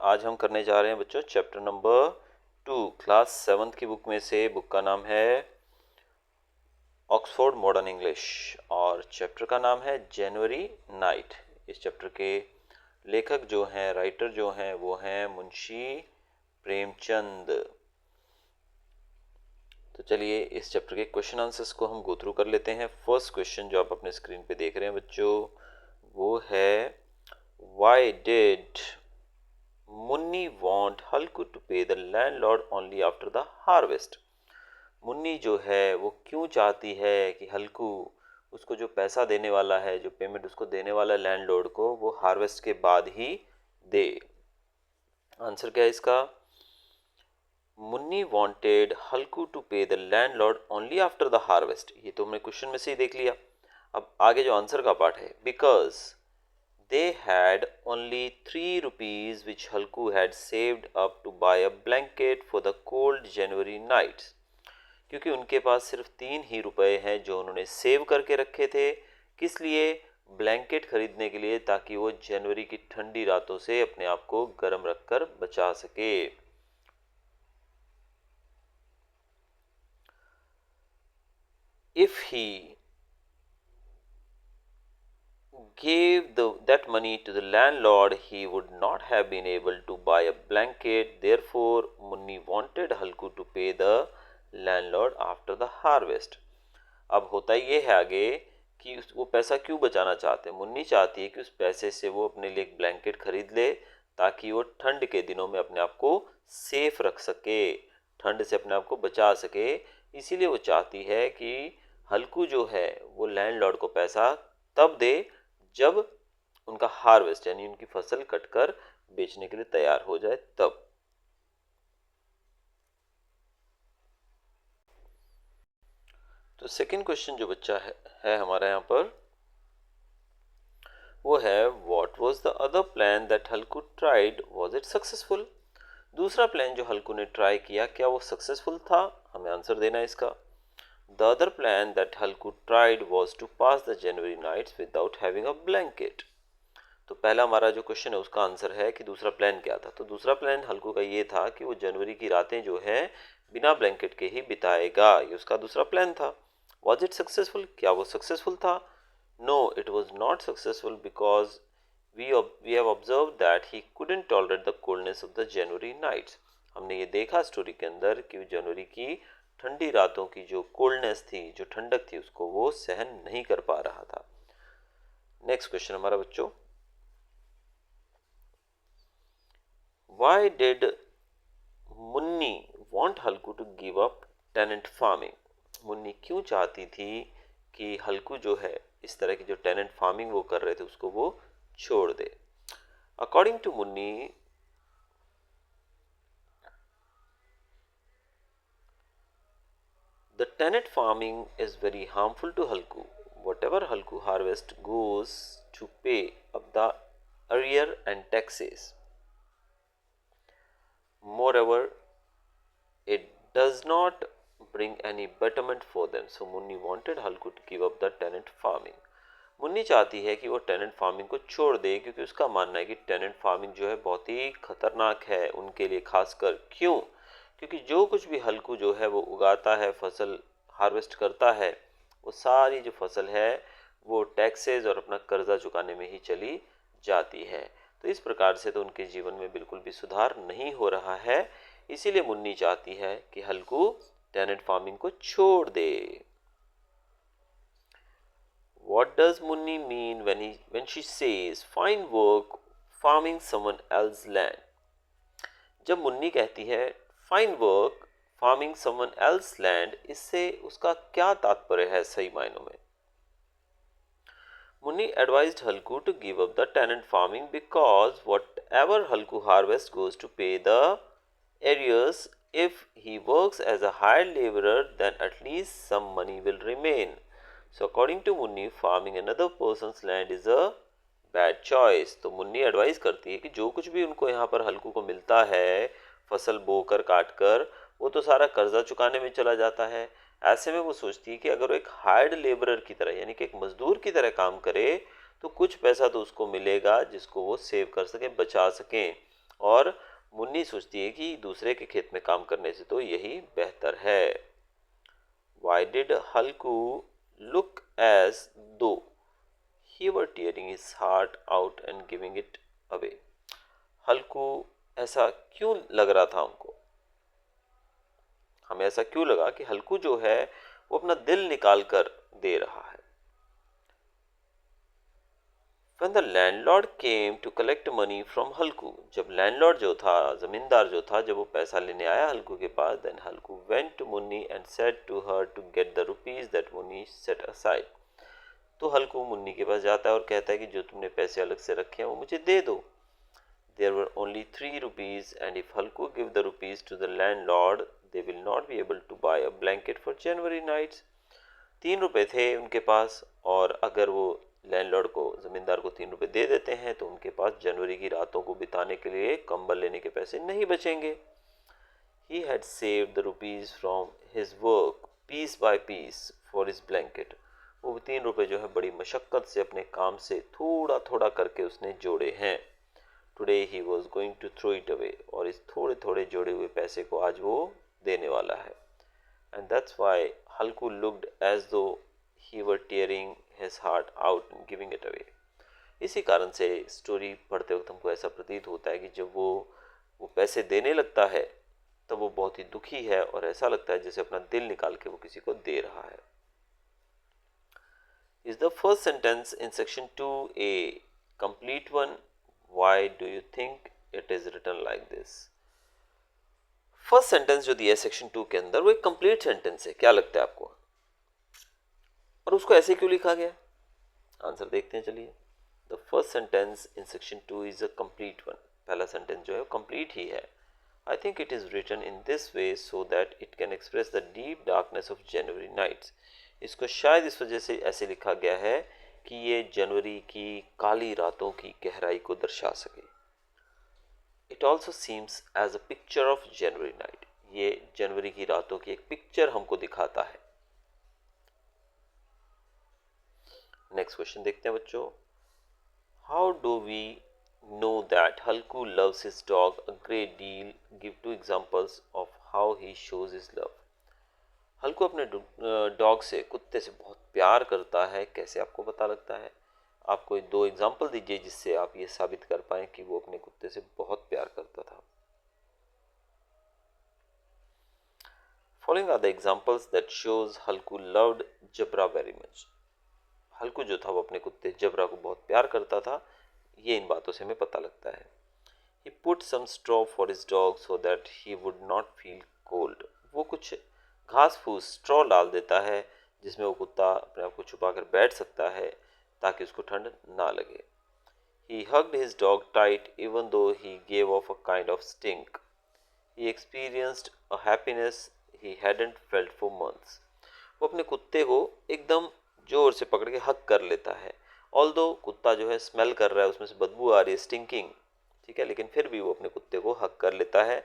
आज हम करने जा रहे हैं बच्चों चैप्टर नंबर 2 क्लास 7th की बुक में से। बुक का नाम है ऑक्सफोर्ड मॉडर्न इंग्लिश और चैप्टर का नाम है जनवरी नाइट। इस चैप्टर के लेखक जो हैं, राइटर जो हैं, वो हैं मुंशी प्रेमचंद। तो चलिए इस चैप्टर के क्वेश्चन आंसर्स को हम गो थ्रू कर लेते हैं। फर्स्ट क्वेश्चन जो आप अपने स्क्रीन पे देख रहे हैं बच्चों, वो है why did Munni want Halku to pay the landlord only after the harvest. Munni जो है वो क्यों चाहती है कि हल्कू उसको जो पैसा देने वाला है, जो पेमेंट उसको देने वाला है लैंडलॉर्ड को, वो हार्वेस्ट के बाद ही दे। आंसर क्या है इसका? Munni wanted Halku to pay the landlord only after the harvest. ये तो हमने क्वेश्चन में से ही देख लिया। अब आगे जो आंसर का पार्ट है, because they had only 3 rupees which Halku had saved up to buy a blanket for the cold January nights। क्योंकि उनके पास सिर्फ 3 ही रुपए हैं जो उन्होंने सेव करके रखे थे। किस लिए? ब्लैंकेट खरीदने के लिए, ताकि वो जनवरी की ठंडी रातों से अपने आप को गर्म रखकर बचा सके। If he gave that money to the landlord, he would not have been able to buy a blanket. Therefore, Munni wanted Halku to pay the landlord after the harvest। अब होता ये है आगे कि वो पैसा क्यों बचाना चाहते हैं। मुन्नी चाहती है कि उस पैसे से वो अपने लिए एक ब्लैंकेट खरीद ले, ताकि वो ठंड के दिनों में अपने आप को सेफ रख सके, ठंड से अपने आप को बचा सके। इसीलिए वो चाहती है कि हल्कू जो है वो लैंडलॉर्ड को पैसा तब दे जब उनका हार्वेस्ट यानी उनकी फसल कटकर बेचने के लिए तैयार हो जाए तब। तो सेकंड क्वेश्चन जो बच्चा है हमारा यहाँ पर, वो है what was the other plan that Halku tried, was it successful. दूसरा प्लान जो हल्कू ने ट्राई किया, क्या वो सक्सेसफुल था? हमें आंसर देना है इसका। The other plan that Halku tried was to pass the January nights without having a blanket. तो पहला हमारा जो क्वेश्चन है उसका आंसर है कि दूसरा प्लान क्या था। तो दूसरा प्लान हल्कू का ये था कि वो जनवरी की रातें जो है बिना ब्लैंकेट के ही बिताएगा। ये उसका दूसरा प्लान था। Was it successful? क्या वो सक्सेसफुल था? No, it was not successful because we have observe that he couldn't tolerate the coldness of the January nights. हमने ये देखा स्टोरी के अंदर कि जनवरी की ठंडी रातों की जो कोल्डनेस थी, जो ठंडक थी, उसको वो सहन नहीं कर पा रहा था। नेक्स्ट क्वेश्चन हमारा बच्चों, Why did Munni want Halku to give up tenant farming? Munni क्यों चाहती थी कि हल्कू जो है इस तरह की जो टेनेंट फार्मिंग वो कर रहे थे उसको वो छोड़ दे। According to Munni, the tenant farming is very harmful to Halku. Whatever Halku harvest goes to pay up the arrear and taxes. Moreover, it does not bring any betterment for them. So Munni wanted Halku to give up the tenant farming. Munni चाहती है कि वो tenant farming को छोड़ दे, क्योंकि उसका मानना है कि टेनेंट फार्मिंग जो है बहुत ही खतरनाक है उनके लिए खासकर। क्यों? क्योंकि जो कुछ भी हल्कू जो है वो उगाता है, फसल हार्वेस्ट करता है, वो सारी जो फसल है वो टैक्सेस और अपना कर्जा चुकाने में ही चली जाती है। तो इस प्रकार से तो उनके जीवन में बिल्कुल भी सुधार नहीं हो रहा है। इसीलिए मुन्नी चाहती है कि हल्कू टेनेंट फार्मिंग को छोड़ दे। What does Munni mean when she says find work farming someone else's land? जब मुन्नी कहती है find work farming someone else's land, इससे उसका क्या तात्पर्य है सही मायनों में? Munni advised Halku to give up the tenant farming because whatever Halku harvests goes to pay the arrears. If he works as a hired laborer, then at least some money will remain. So according to Munni, farming another person's land is a bad choice। तो Munni advice करती है कि जो कुछ भी उनको यहाँ पर हल्कू को मिलता है फसल बोकर काट कर, वो तो सारा कर्जा चुकाने में चला जाता है। ऐसे में वो सोचती है कि अगर वो एक हायर्ड लेबरर की तरह यानी कि एक मजदूर की तरह काम करे तो कुछ पैसा तो उसको मिलेगा जिसको वो सेव कर सकें, बचा सकें। और मुन्नी सोचती है कि दूसरे के खेत में काम करने से तो यही बेहतर है। Why did Halku look as though he were tearing his heart out and giving it away? हल्कू ऐसा क्यों लग रहा था हमको, हमें ऐसा क्यों लगा कि हल्कू जो है वो अपना दिल निकाल कर दे रहा है। When the landlord came to collect money from हल्कू, जब लैंडलॉर्ड जो था, जमींदार जो था, जब वो पैसा लेने आया हल्कू के पास, then Halku went to Munni and said to her to get the rupees that Munni set aside. तो हल्कू मुन्नी के पास जाता है और कहता है कि जो तुमने पैसे अलग से रखे हैं वो मुझे दे दो। There were only 3 rupees, and if Halku give the rupees to the landlord, they will not be able to buy a blanket for January nights. 3 रुपए थे उनके पास, और अगर वो लैंडलॉर्ड को, जमींदार को 3 रुपए दे देते हैं तो उनके पास जनवरी की रातों को बिताने के लिए कंबल लेने के पैसे नहीं बचेंगे। He had saved the rupees from his work piece by piece for his blanket. वो 3 रुपए जो है बड़ी मशक्कत से अपने काम से थोड़ा थोड़ा करके उसने जोड़े हैं। Today he was going to throw it away, और इस थोड़े थोड़े जोड़े हुए पैसे को आज वो देने वाला है। And that's why Halku looked as though he were tearing his heart out and giving it away. इसी कारण से स्टोरी पढ़ते वक्त हमको ऐसा प्रतीत होता है कि जब वो पैसे देने लगता है तब वो बहुत ही दुखी है, और ऐसा लगता है जैसे अपना दिल निकाल के वो किसी को दे रहा है। Is the first sentence in section 2A complete one? Why do you think it is written like this? First sentence जो दिया है सेक्शन 2 के अंदर वो एक कंप्लीट सेंटेंस है, क्या लगता है आपको, और उसको ऐसे क्यों लिखा गया? आंसर देखते हैं, चलिए। The first sentence in section 2 is a complete one. पहला सेंटेंस जो है वो कंप्लीट ही है। I think it is written in this way so that it can express the deep darkness of January nights. इसको शायद इस वजह से ऐसे लिखा गया है कि ये जनवरी की काली रातों की गहराई को दर्शा सके। It also seems as a picture of January night. ये जनवरी की रातों की एक पिक्चर हमको दिखाता है। नेक्स्ट क्वेश्चन देखते हैं बच्चों। How do we know that Halku loves his dog a great deal? Give 2 examples of how he shows his love. Halku अपने डॉग से, कुत्ते से बहुत प्यार करता है, कैसे आपको पता लगता है? आप कोई 2 एग्जाम्पल दीजिए जिससे आप ये साबित कर पाएं कि वो अपने कुत्ते से बहुत प्यार करता था। Following are the examples that shows Halku loved Jabra very much. हल्कू जो था वो अपने कुत्ते जबरा को बहुत प्यार करता था, ये इन बातों से हमें पता लगता है। He put some straw for his dog so that he would not feel cold. वो कुछ घास फूस स्ट्रॉ डाल देता है जिसमें वो कुत्ता अपने आप को छुपा कर बैठ सकता है ताकि उसको ठंड ना लगे। He hugged his dog tight even though he gave off a kind of stink. He experienced a happiness he hadn't felt for months. वो अपने कुत्ते को एकदम जोर से पकड़ के हक कर लेता है। ऑल्दो कुत्ता जो है स्मेल कर रहा है, उसमें से बदबू आ रही है, स्टिंकिंग, ठीक है, लेकिन फिर भी वो अपने कुत्ते को हक कर लेता है,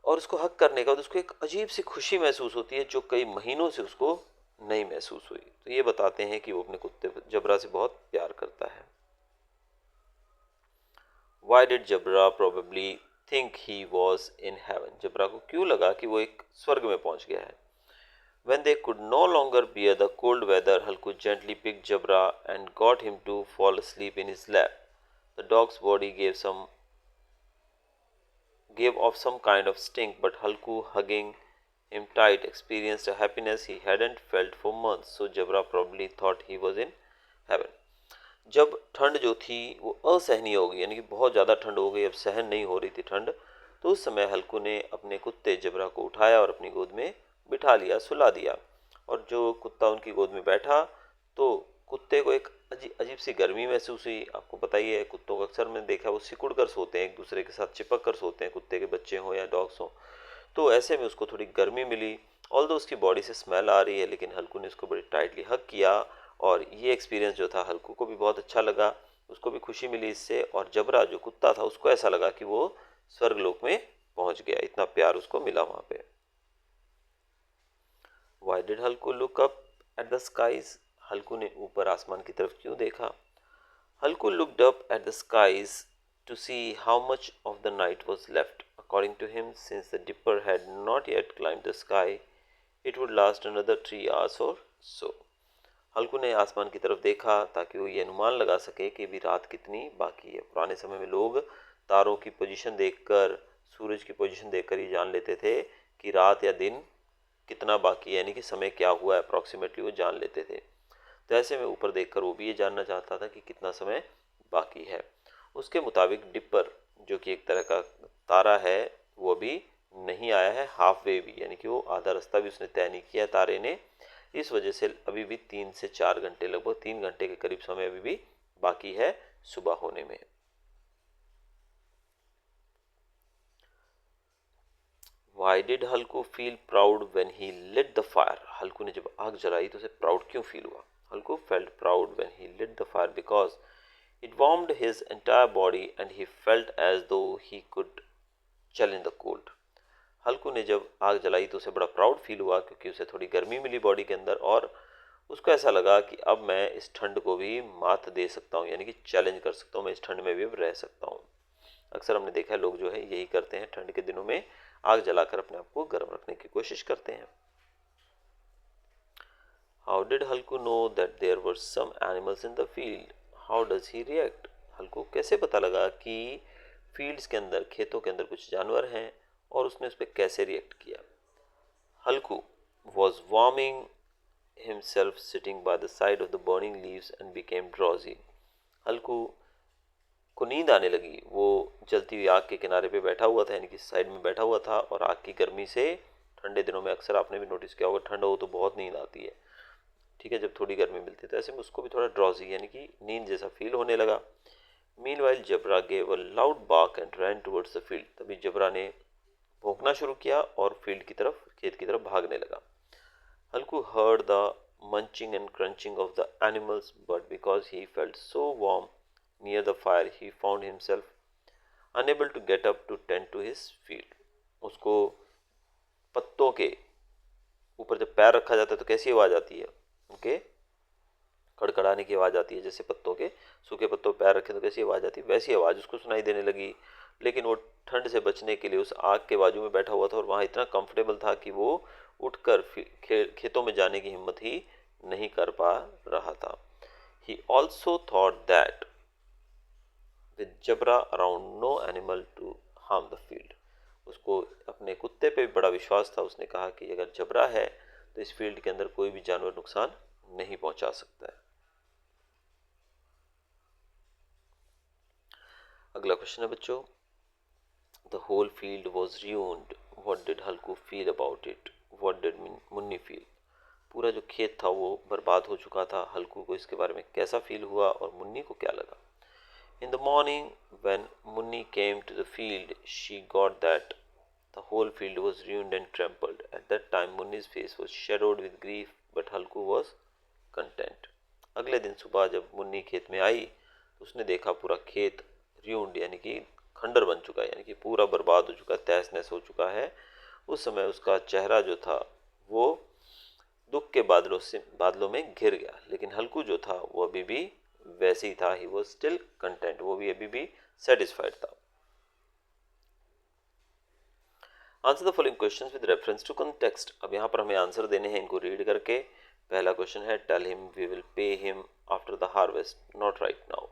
और उसको हक करने के बाद उसको एक अजीब सी खुशी महसूस होती है जो कई महीनों से उसको नहीं महसूस हुई। तो ये बताते हैं कि वो अपने कुत्ते जबरा से बहुत प्यार करता है। Why did Jabra probably think he was in heaven? जबरा को क्यों लगा कि वो एक स्वर्ग में पहुंच गया है? When they could no longer bear the cold weather, Halku gently picked Jabra and got him to fall asleep in his lap. The dog's body gave off some kind of stink, but Halku, hugging him tight, experienced a happiness he hadn't felt for months. So Jabra probably thought he was in heaven. जब ठंड जो थी वो असहनीय हो गई, यानी कि बहुत ज़्यादा ठंड हो गई, अब सहन नहीं हो रही थी ठंड, तो उस समय हल्कू ने अपने कुत्ते जबरा को उठाया और अपनी गोद में बिठा लिया, सुला दिया। और जो कुत्ता उनकी गोद में बैठा तो कुत्ते को एक अजीब सी गर्मी महसूस हुई। आपको पता ही है, कुत्तों को अक्सर मैंने देखा वो सिकुड़ कर सोते हैं, एक दूसरे के साथ चिपक कर सोते हैं, कुत्ते के बच्चे हों या डॉग्स हों। तो ऐसे में उसको थोड़ी गर्मी मिली, ऑल्दो उसकी बॉडी से स्मेल आ रही है, लेकिन हल्कू ने उसको बड़ी टाइटली हग किया, और ये एक्सपीरियंस जो था हल्कू को भी बहुत अच्छा लगा, उसको भी खुशी मिली इससे, और जबरा जो कुत्ता था उसको ऐसा लगा कि वो स्वर्गलोक में पहुंच गया, इतना प्यार उसको मिला वहां पे। Why did Halku look up at the skies? Halku ने ऊपर आसमान की तरफ क्यों देखा? Halku looked up at the skies to see how much of the night was left. According to him, since the dipper had not yet climbed the sky, it would last another 3 hours or so. हल्कू ने आसमान की तरफ देखा ताकि वो ये अनुमान लगा सके कि अभी रात कितनी बाकी है। पुराने समय में लोग तारों की पोजीशन देखकर, सूरज की पोजीशन देखकर ही जान लेते थे कि रात या दिन कितना बाकी है, यानी कि समय क्या हुआ है, अप्रॉक्सीमेटली वो जान लेते थे। तो ऐसे में ऊपर देखकर वो भी ये जानना चाहता था कि कितना समय बाकी है। उसके मुताबिक डिपर, जो कि एक तरह का तारा है, वो भी नहीं आया है हाफ वे भी, यानी कि वो आधा रास्ता भी उसने तय नहीं किया तारे ने। इस वजह से अभी भी 3 से 4 घंटे, लगभग 3 घंटे के करीब समय अभी भी बाकी है सुबह होने में। Why did Halku feel proud when he lit the fire? हल्कू ने जब आग जलाई तो उसे प्राउड क्यों फील हुआ? हल्कू felt proud when he lit the fire because it warmed his entire body and he felt as though he could challenge the cold. हल्कू ने जब आग जलाई तो उसे बड़ा प्राउड फील हुआ क्योंकि उसे थोड़ी गर्मी मिली बॉडी के अंदर, और उसको ऐसा लगा कि अब मैं इस ठंड को भी मात दे सकता हूँ, यानी कि चैलेंज कर सकता हूँ, मैं इस ठंड में भी अब रह सकता हूँ। अक्सर हमने देखा है लोग जो है यही करते हैं, ठंड के दिनों में आग जलाकर अपने आप को गर्म रखने की कोशिश करते हैं। How did Halku know that there were some animals in the field? How does he react? हल्कू कैसे पता लगा कि फील्ड्स के अंदर, खेतों के अंदर कुछ जानवर हैं, और उसने उस पर कैसे रिएक्ट किया? हल्कू was warming himself sitting by the side of the burning leaves and became drowsy. हल्कू को नींद आने लगी। वो जलती हुई आग के किनारे पे बैठा हुआ था, यानी कि साइड में बैठा हुआ था, और आग की गर्मी से, ठंडे दिनों में अक्सर आपने भी नोटिस किया होगा, ठंड हो तो बहुत नींद आती है, ठीक है, जब थोड़ी गर्मी मिलती है, तो ऐसे में उसको भी थोड़ा ड्रॉजी यानी कि नींद जैसा फील होने लगा। Meanwhile Jabra gave a loud bark and ran towards the field. तभी जबरा ने भौंकना शुरू किया और फील्ड की तरफ, खेत की तरफ भागने लगा। हल्कू heard the munching and crunching of the animals, but because he felt so warm near the fire, he found himself unable to get up to tend to his field. उसको पत्तों के ऊपर जब पैर रखा जाता है तो कैसी आवाज़ आती है? उनके खड़खड़ाने की आवाज़ आती है, जैसे पत्तों के, सूखे पत्तों पर पैर रखे तो कैसी आवाज़ आती है, वैसी आवाज़ उसको सुनाई देने लगी। लेकिन वो ठंड से बचने के लिए उस आग के बाजू में बैठा हुआ था, और वहाँ इतना कंफर्टेबल था कि वो उठकर खेतों में जाने की हिम्मत ही नहीं कर पा रहा था। He also thought that with Jabra around no animal to harm the field. उसको अपने कुत्ते पे भी बड़ा विश्वास था। उसने कहा कि अगर जबरा है तो इस फील्ड के अंदर कोई भी जानवर नुकसान नहीं पहुंचा सकता है। अगला क्वेश्चन है बच्चों, the whole field was ruined. What did Halku feel about it? What did Munni feel? पूरा जो खेत था वो बर्बाद हो चुका था, हल्कू को इसके बारे में कैसा फील हुआ और मुन्नी को क्या लगा? In the morning, when Munni came to the field, she got that the whole field was ruined and trampled. At that time, Munni's face was shadowed with grief, but Halku was content. अगले दिन सुबह जब मुन्नी खेत में आई तो उसने देखा पूरा खेत ruined यानी कि खंडर बन चुका है, यानी कि पूरा बर्बाद हो चुका है, तहस नहस हो चुका है। उस समय उसका चेहरा जो था वो दुख के बादलों में घिर गया, लेकिन हल्कू जो था वो अभी भी वैसे ही था। ही वॉज स्टिल कंटेंट, वो भी अभी भी सेटिस्फाइड था। Answer the following questions with reference to context. अब यहाँ पर हमें आंसर देने हैं इनको रीड करके। पहला क्वेश्चन है, tell him we will pay him after the harvest, not right now.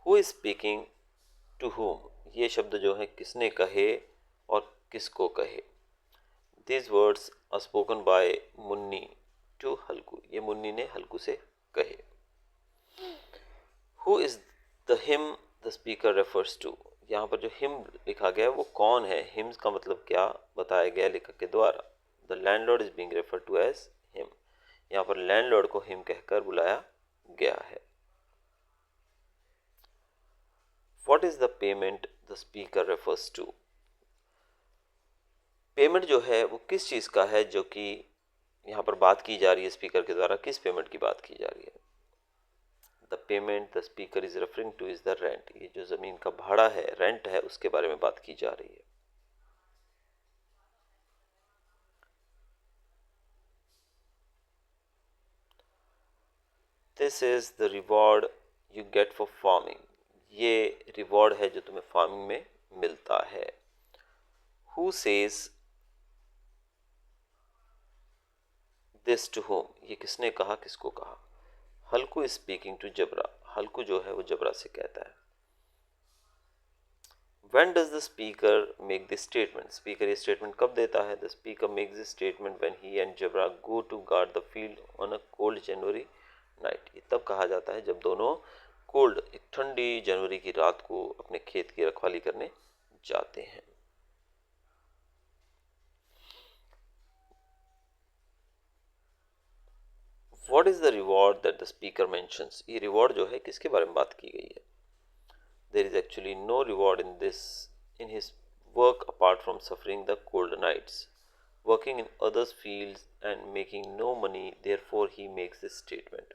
Who is speaking to whom? ये शब्द जो है किसने कहे और किसको कहे? These words are spoken by Munni to हल्कू। ये मुन्नी ने हल्कू से कहे। Who is the him the speaker refers to? यहाँ पर जो हिम लिखा गया है वो कौन है? हिम्स का मतलब क्या बताया गया लेखक के द्वारा? The landlord is being referred to as him. यहाँ पर लैंडलॉर्ड को हिम कहकर बुलाया गया है। What is the payment the speaker refers to? Payment जो है वो किस चीज़ का है जो कि यहाँ पर बात की जा रही है स्पीकर के द्वारा? किस पेमेंट की बात की जा रही है? The payment the speaker is referring two is the rent. ये जो ज़मीन का भाड़ा है, रेंट है, उसके बारे में बात की जा रही है। This is the reward you get for farming. ये रिवॉर्ड है जो तुम्हें फार्मिंग में मिलता है। Who says this to whom, ये किसने कहा, किसको कहा। हल्कू स्पीकिंग टू जबरा, हल्कू जो है वो जबरा से कहता है। When does the speaker make this statement? Speaker ये statement कब देता है? The speaker makes this statement when he and Jabra go to guard the field on a cold January night. ये तब कहा जाता है जब दोनों कोल्ड, एक ठंडी जनवरी की रात को अपने खेत की रखवाली करने जाते हैं। What is the reward that the speaker mentions? ये reward जो है किसके बारे में बात की गई है? There is actually no reward in his work apart from suffering the cold nights, working in others' fields and making no money. Therefore, he makes this statement.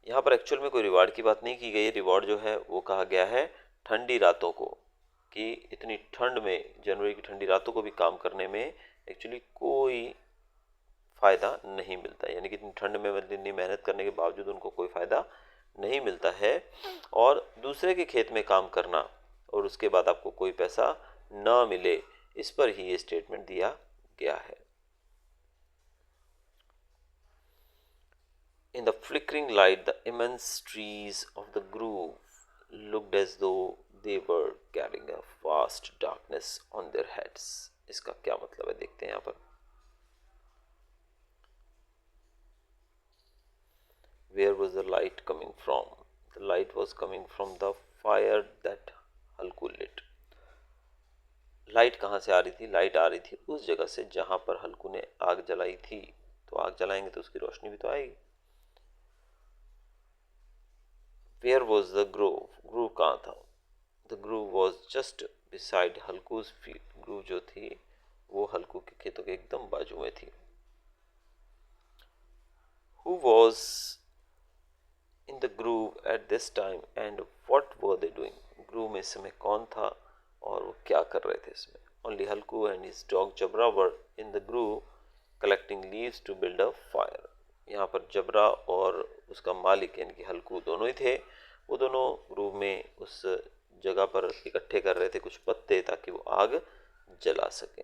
यहाँ पर एक्चुअल में कोई रिवार्ड की बात नहीं की गई। रिवार्ड जो है वो कहा गया है ठंडी रातों को, कि इतनी ठंड में, जनवरी की ठंडी रातों को भी काम करने में एक्चुअली कोई फ़ायदा नहीं मिलता, यानी कि इतनी ठंड में मतलब इतनी मेहनत करने के बावजूद उनको कोई फ़ायदा नहीं मिलता है, और दूसरे के खेत में काम करना और उसके बाद आपको कोई पैसा ना मिले, इस पर ही ये स्टेटमेंट दिया गया है। In the flickering light, the immense trees of the grove looked as though they were carrying a vast darkness on their heads. इसका क्या मतलब है देखते हैं यहाँ पर। Where was the light coming from? The light was coming from the fire that Halku lit. Light कहाँ से आ रही थी? लाइट आ रही थी उस जगह से जहाँ पर हल्कू ने आग जलाई थी। तो आग जलाएंगे तो उसकी रोशनी भी तो आएगी। Where was the grove? Groove कहाँ था? The grove was just beside हल्कू's field. Groove जो थी वो हल्कू के खेतों के एकदम बाजू में थी। Who was in the grove at this time and what were they doing? Groove में इस समय कौन था और वो क्या कर रहे थे इसमें? Only Halku and his dog Jabra were in the grove collecting leaves to build a fire. यहाँ पर जबरा और उसका मालिक यानी कि हल्कू दोनों ही थे। वो दोनों ग्रूव में उस जगह पर इकट्ठे कर रहे थे कुछ पत्ते ताकि वो आग जला सकें।